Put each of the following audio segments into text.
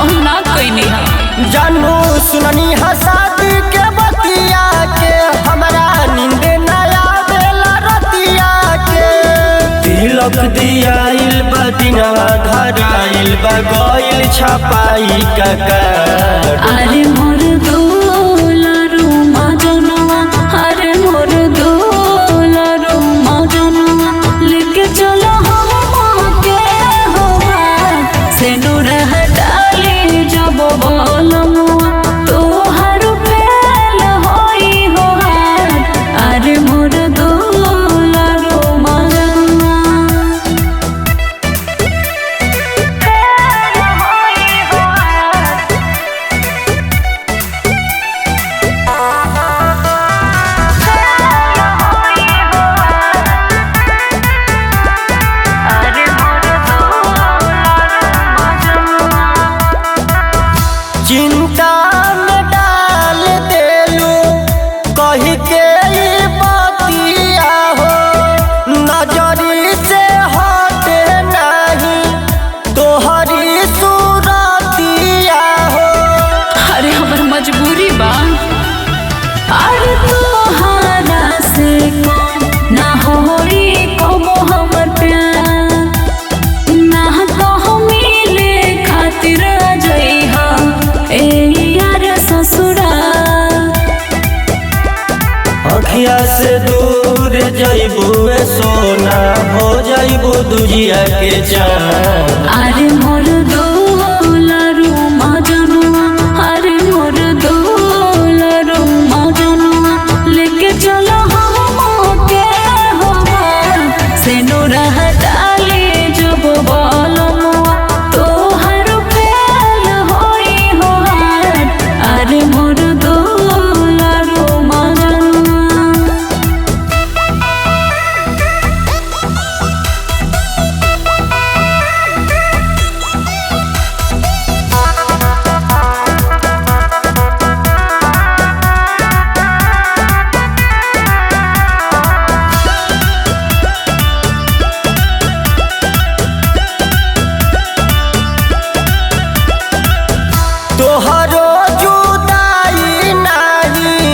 हम ना कइनी जानू सुननी हसादी के बतिया के हमरा नींद ना आवेला रतिया के तिलक दियाइल बा दिनवा धराइल बा गइल छपाई काका। अरे मोर दुलारू मजनुआ, अरे मोर दुलारू मजनुआ लेके चलो हमके होवा से नूर डाली जब बोलमुआ तोहर पेल होई हो हाथ। अरे मोर दुलारू मजनुआ चिंता में डाल देलू कही के ई बतिया हो नजरी से हटे नहीं तोहरी सूरतिया हो। अरे हमर मजबूरी बा। अरे तोहरा से कौन ना होई कबो हमर प्यार, ना तो मिले खातिर जइहा ए यार ससुरा। अखिया से दूर जइबू सोना हो जइबू दुजिया के जान। अरे मोर दुलारू मजनुआ, अरे मोर दुलारू मजनुआ लेके चलो हमके होवा से नूर डाली जब बोलमुआ तोहर पेल होई हो हाथ। अरे मोर दुलारू मजनुआ तोहरो जुदाई नहीं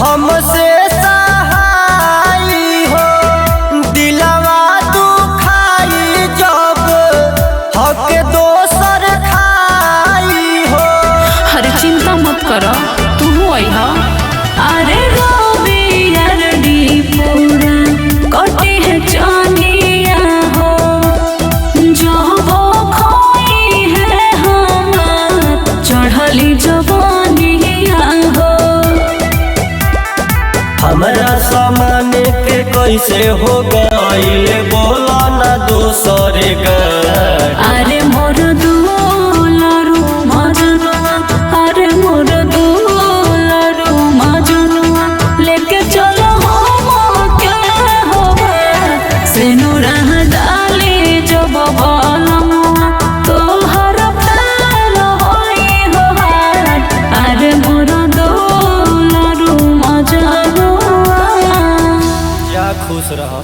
हमसे सहाई हो दिलवा दुखाई जब हक दोसर खाई हो। अरे चिंता मत करो तू अइहा। अरे रोबी यारडी पूरा कटे है जानिया हो जो वो खोई है हमार चढ़ली जवानिया हो। हमरा सामान के कैसे हो गइल बोला ना दोसर का। अरे मोर दुलारू मजनुआ, अरे मोर दुलारू मजनुआ लेके चलो हमके होवा से नूर डाली जब बोलमुआ तोहर पेल होई हो हाथ। अरे मोर दुलारू मजनुआ जा खुश रह।